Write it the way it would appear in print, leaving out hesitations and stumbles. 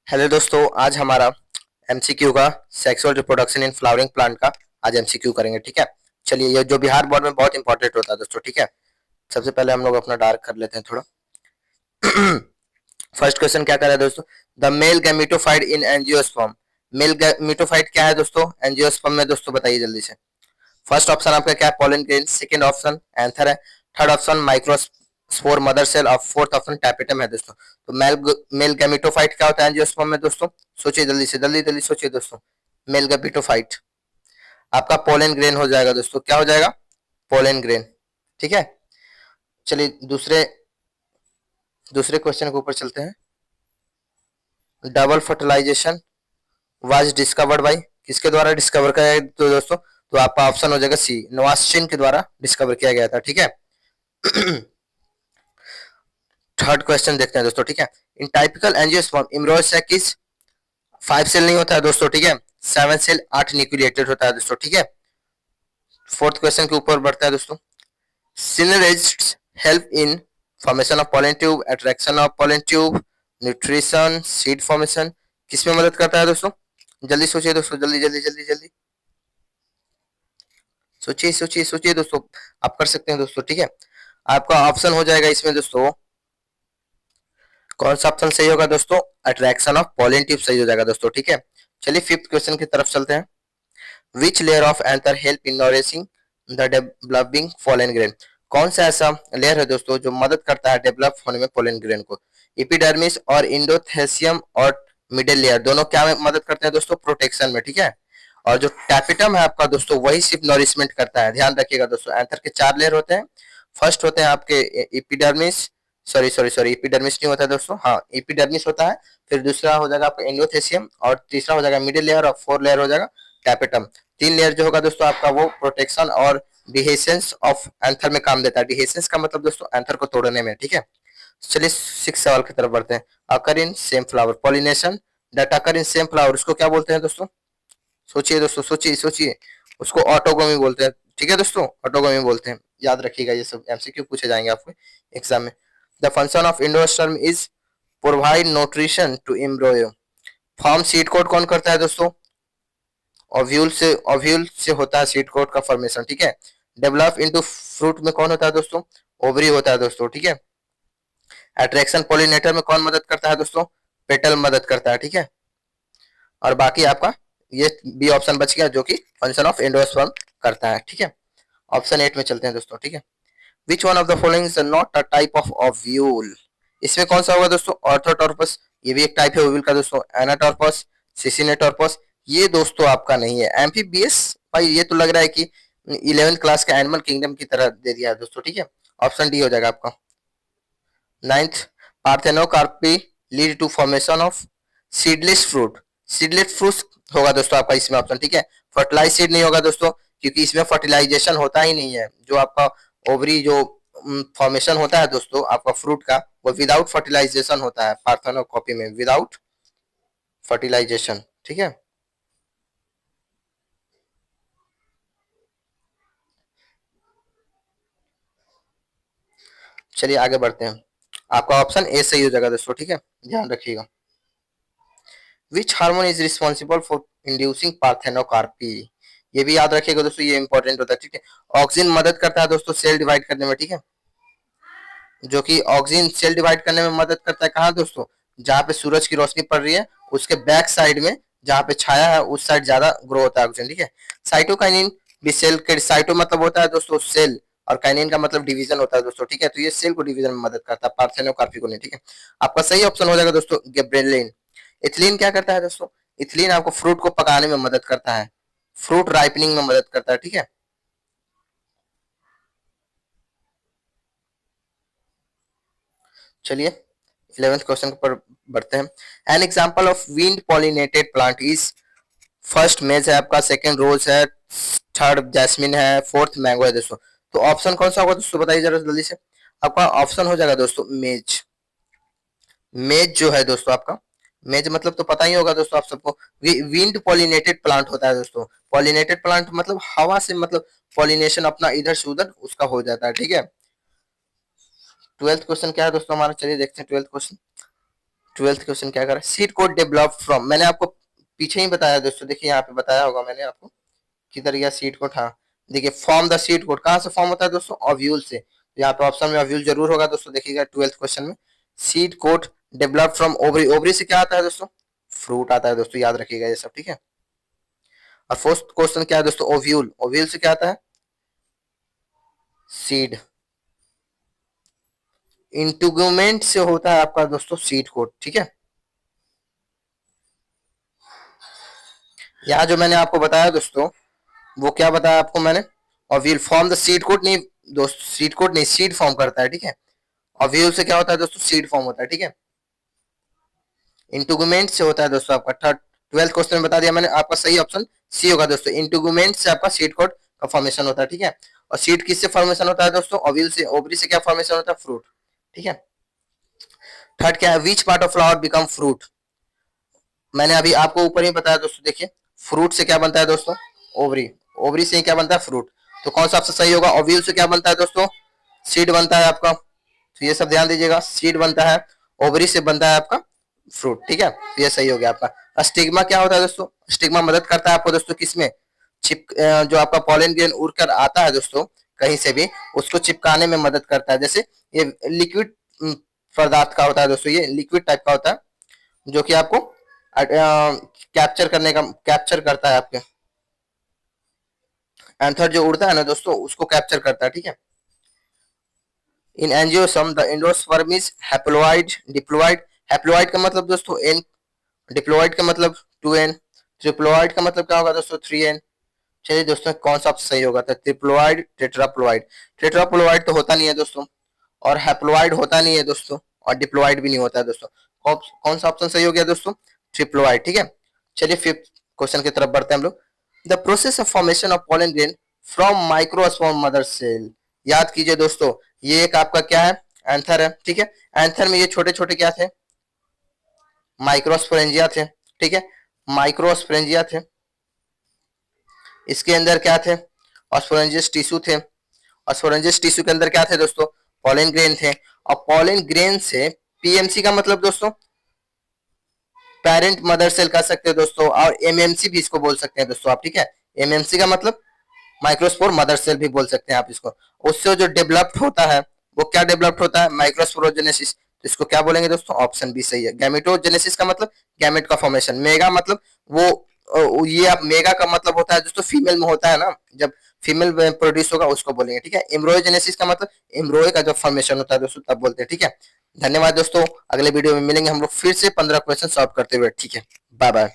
Hello दोस्तों, आज हमारा एमसीक्यू का sexual reproduction in flowering plant का आज एमसीक्यू करेंगे। ठीक है, चलिए, ये जो बिहार बोर्ड में बहुत इंपॉर्टेंट होता है दोस्तों। ठीक है, सबसे पहले हम लोग अपना डार्क कर लेते हैं थोड़ा। फर्स्ट क्वेश्चन क्या कर रहा है दोस्तों? The male gametophyte in angiosperm. Male gametophyte क्या है दोस्तों एंजियोस्पर्म में? दोस्तों बताइए जल्दी से। फर्स्ट ऑप्शन आपका क्या है? Pollen grain. Second option anther है। Third option microspore mother cell और फोर्थ ऑप्शन टैपेटम है दोस्तों। तो मेल गैमेटोफाइट क्या होता है एंजियोस्पर्म में दोस्तों? सोचिए जल्दी से, जल्दी जल्दी सोचिए दोस्तों। मेल गैमेटोफाइट आपका पोलन ग्रेन हो जाएगा दोस्तों। क्या हो जाएगा? Pollen grain. ठीक है, चलिए दूसरे दूसरे क्वेश्चन के ऊपर चलते हैं। Double fertilization was discovered by, किसके द्वारा डिस्कवर किया गया तो दोस्तों? तो आपका ऑप्शन हो जाएगा सी, नवास्चिन के द्वारा डिस्कवर किया गया था। ठीक है। थर्ड क्वेश्चन देखते हैं दोस्तों। ठीक है, in typical angiosperm embryo sac is 5 cell नहीं होता है दोस्तों। ठीक है, 7 सेल 8 न्यूक्लिएटेड होता है दोस्तों। ठीक है, फोर्थ क्वेश्चन के ऊपर बढ़ता है दोस्तों। Synergids help in formation of pollen tube, attraction of pollen tube, nutrition, seed formation, किसमें मदद करता है दोस्तों? जल्दी सोचिए दोस्तों, जल्दी जल्दी जल्दी जल्दी सोचिए सोचिए सोचिए दोस्तों। आप कर सकते हैं दोस्तों। ठीक है, आपका ऑप्शन हो जाएगा इसमें दोस्तों, कौन सा ऑप्शन सही होगा दोस्तों? अट्रैक्शन ऑफ पोलन ट्यूब सही हो जाएगा दोस्तों। ठीक है, चलिए फिफ्थ क्वेश्चन की तरफ चलते हैं। Which layer of anther help in nourishing the developing pollen grain? कौन सा ऐसा लेयर है दोस्तों जो मदद करता है डेवलप होने में पोलन ग्रेन को? एपिडर्मिस और इंडोथेसियम और मिडिल लेयर दोनों क्या में मदद करते हैं दोस्तों? प्रोटेक्शन में। ठीक है, और जो टैपिटम है आपका दोस्तों वही सिर्फ नॉरिशमेंट करता है। ध्यान रखिएगा दोस्तों, एंथर के 4 लेयर होते हैं। फर्स्ट होते हैं आपके epidermis, sorry sorry sorry, epidermis नहीं होता है दोस्तों, हाँ एपिडर्मिस होता है। फिर दूसरा हो जाएगा आपका एंडोथेसियम और तीसरा हो जाएगा मिडिल लेयर और फोर्थ लेयर हो जाएगा टैपेटम। 3 लेयर जो होगा दोस्तों आपका वो प्रोटेक्शन और डिहेसेंस ऑफ एंथर में काम देता है। डिहेसेंस का मतलब दोस्तों एंथर को तोड़ने में। ठीक है, चलिए 6 सवाल की तरफ बढ़ते हैं। Occur in same flower, pollination that occur in same flower, उसको क्या बोलते हैं दोस्तों? सोचिए दोस्तों, सोचिए सोचिए। उसको ऑटोगोमी बोलते हैं। ठीक है दोस्तों, ऑटोगोमी बोलते हैं। याद रखिएगा, ये सब एमसीक्यू पूछे जाएंगे आपको एग्जाम में। The function of endosperm is provide nutrition to embryo. Form seed coat कौन करता है दोस्तों? ओव्यूल से होता है सीड कोड का फॉर्मेशन। ठीक है, डेवलप इनटू फ्रूट में कौन होता है दोस्तों? ओवरी होता है दोस्तों। ठीक है, अट्रैक्शन पोलिनेटर में कौन मदद करता है दोस्तों? पेटल मदद करता है। ठीक है, और बाकी आपका ये बी ऑप्शन बच गया जो कि फंक्शन ऑफ एंडोस्पर्म करता है। ठीक है, ऑप्शन 8 में चलते हैं दोस्तों। ठीक है, which one of the following is not a type of ovule? इसमें कौन सा होगा दोस्तों? ऑर्थोटॉर्पस, ये भी एक टाइप है ओव्यूल का दोस्तों। एनाटॉर्पस, सिसिनेटॉर्पस, ये दोस्तों आपका नहीं है। एम्फीबियस, भाई ये तो लग रहा है कि 11th क्लास का एनिमल किंगडम की तरह दे दिया है दोस्तों। ठीक है, ऑप्शन डी हो जाएगा आपका। Ninth, parthenocarpy lead to formation of seedless fruit. Seedless fruit होगा दोस्तों आपका इसमें ऑप्शन। ठीक है, फर्टिलाइज सीड नहीं होगा दोस्तों, क्योंकि इसमें फर्टिलाइजेशन होता ही नहीं है। जो आपका ओवरी जो फॉर्मेशन होता है दोस्तों आपका फ्रूट का, वो विदाउट फर्टिलाइजेशन होता है। पार्थेनोकॉपी में विदाउट फर्टिलाइजेशन। ठीक है, चलिए आगे बढ़ते हैं। आपका ऑप्शन ए सही हो जाएगा दोस्तों। ठीक है, ध्यान रखिएगा। Which hormone is responsible for inducing parthenocarpy? ये भी याद रखिएगा दोस्तों, ये इंपॉर्टेंट होता है। ठीक है, ऑक्सिन मदद करता है दोस्तों सेल डिवाइड करने में। ठीक है, जो कि ऑक्सीजन सेल डिवाइड करने में मदद करता है। कहाँ दोस्तों? जहाँ पे सूरज की रोशनी पड़ रही है उसके बैक साइड में, जहाँ पे छाया है उस साइड ज्यादा ग्रो होता है ऑक्सीजन। ठीक है, साइटोकाइनिन भी सेल के, साइटो मतलब होता है दोस्तों सेल, और काइनिन का मतलब डिवीजन होता है दोस्तों। ठीक है, तो ये सेल को डिवीजन में मदद करता है, पार्थेनोकार्पी को नहीं। ठीक है, आपका सही ऑप्शन हो जाएगा दोस्तों गिबरेलिन। इथिलीन क्या करता है दोस्तों? इथिलीन आपको फ्रूट को पकाने में मदद करता है, फ्रूट राइपनिंग में मदद करता है। ठीक है, चलिए 11th क्वेश्चन पर बढ़ते हैं। An example of wind pollinated plant is, first मेज है आपका, सेकंड रोज है, थर्ड जैस्मिन है, फोर्थ मैंगो है दोस्तों। तो ऑप्शन कौन सा होगा दोस्तों? बताइए जरा जल्दी से। आपका ऑप्शन हो जाएगा दोस्तों मेज। मेज जो है दोस्तों आपका, मेज मतलब तो पता ही होगा दोस्तों आप सबको, विंड पॉलिनेटेड प्लांट होता है दोस्तों। पॉलिनेटेड प्लांट मतलब हवा से, मतलब पॉलिनेशन अपना इधर से उधर उसका हो जाता है। ठीक है, 12th क्वेश्चन क्या है दोस्तों हमारा? चलिए देखते हैं 12th क्वेश्चन। 12th क्वेश्चन क्या कर रहा है, सीड कोड डेवलप फ्रॉम, मैंने आपको पीछे ही बताया दोस्तों, देखिए यहाँ पे बताया होगा मैंने आपको किधर गया सीड कोड, हाँ देखिए फॉर्म द सीड कोड कहाँ से फॉर्म होता है दोस्तों, ओव्यूल से। तो यहाँ पे ऑप्शन में ओव्यूल जरूर होगा दोस्तों, देखिएगा 12th क्वेश्चन में seed code develop from ovary, ovary से क्या आता है दोस्तों, फ्रूट आता है दोस्तों, याद रखिएगा ये सब, ठीक है। और फोर्थ क्वेश्चन क्या है दोस्तों, ओव्यूल, ओव्यूल से क्या आता है, सीड। इंटीगुमेंट से होता है आपका दोस्तों सीड कोड, ठीक है। यहाँ जो मैंने आपको बताया दोस्तों, वो क्या बताया आपको मैंने, ovule form the seed code, नहीं दोस्त सीड कोड नहीं, सीड फॉर्म करता है, ठीक है। ओव्यूल से क्या होता है दोस्तों, सीड फॉर्म होता है, ठीक है। इंटीगुमेंट से होता है दोस्तों आपका थर्ड, 12th क्वेश्चन में बता दिया मैंने, आपका सही ऑप्शन सी होगा दोस्तों, इंटीगुमेंट से आपका सीड कोड का फॉर्मेशन होता है, ठीक है। और सीड किससे फॉर्मेशन होता है दोस्तों, ओव्यूल से, ओवरी से क्या फॉर्मेशन होता है, फ्रूट, ठीक है। थर्ड क्या है, which part of flower become fruit, मैंने अभी आपको ऊपर ही बताया दोस्तों, देखिए फ्रूट से क्या बनता है दोस्तों, ओवरी, ओवरी से क्या बनता है, फ्रूट। तो कौन सा आपसे सही होगा, ओव्यूल से क्या बनता है दोस्तों, सीड बनता है आपका, तो ये सब ध्यान दीजिएगा, सीड बनता है, ओवरी से बनता है आपका फ्रूट, ठीक है। तो ये सही हो गया आपका। स्टिग्मा क्या होता है दोस्तों, स्टिग्मा मदद करता है आपको दोस्तों किसमें, जो आपका पॉलन ग्रेन उड़कर आता है दोस्तों कहीं से भी, उसको चिपकाने में मदद करता है। जैसे ये लिक्विड पदार्थ का होता है दोस्तों, ये लिक्विड टाइप का होता है जो कि आपको कैप्चर करने का, कैप्चर करता है आपके एंथर जो उड़ता है ना दोस्तों, उसको कैप्चर करता है, ठीक है। In angiosperms the endosperm is haploid diploid, haploid का मतलब दोस्तों एन, डिप्लॉइड का मतलब 2n, ट्रिप्लॉइड का मतलब क्या होगा दोस्तों 3n। चलिए दोस्तों कौन सा सही होगा, था ट्रिप्लॉइड टेट्राप्लॉइड, टेट्राप्लॉइड तो होता नहीं है दोस्तों, और हैप्लोइड होता नहीं है दोस्तों, और डिप्लॉइड भी नहीं होता है दोस्तों। कौन सा ऑप्शन सही हो गया दोस्तों, ट्रिप्लॉइड, ठीक है। चलिए फिफ्थ क्वेश्चन की तरफ बढ़ते हैं हम लोग। The process of formation of pollen grain from microspore mother cell, याद कीजिए दोस्तों, ये एक आपका क्या है, एंथर है, ठीक है। एंथर में ये छोटे छोटे क्या थे, माइक्रोस्पोरेंजिया थे, ठीक है, माइक्रोस्पोरेंजिया थे। इसके अंदर क्या थे, ऑस्फोरेंजियस टिश्यू थे, ऑस्फोरेंजियस टिश्यू के अंदर क्या थे दोस्तों, पॉलन ग्रेन थे। और पॉलन ग्रेन से पीएमसी का मतलब दोस्तों पेरेंट मदर सेल कह सकते हैं दोस्तों, और एमएमसी भी इसको बोल सकते हैं दोस्तों आप, ठीक है। एमएमसी का मतलब माइक्रोस्पोर मदर सेल भी बोल सकते हैं आप इसको। उससे जो डेवलप्ड होता है वो क्या डेवलप्ड होता है, माइक्रोस्पोरोजेनेसिस। तो इसको क्या बोलेंगे दोस्तों, ऑप्शन बी सही है। गैमेटोजेनेसिस का मतलब गैमेट का फॉर्मेशन, मेगा मतलब ये आप मेगा का मतलब होता है दोस्तों फीमेल में होता है ना, जब फीमेल प्रोड्यूस होगा उसको बोलेंगे, ठीक है। एम्ब्रोजेनेसिस का मतलब एम्ब्रोय का जब फॉर्मेशन होता है दोस्तों तब बोलते हैं, ठीक है। धन्यवाद दोस्तों, अगले वीडियो में मिलेंगे हम लोग फिर से 15 क्वेश्चन सॉल्व करते हुए, ठीक है। Bye bye.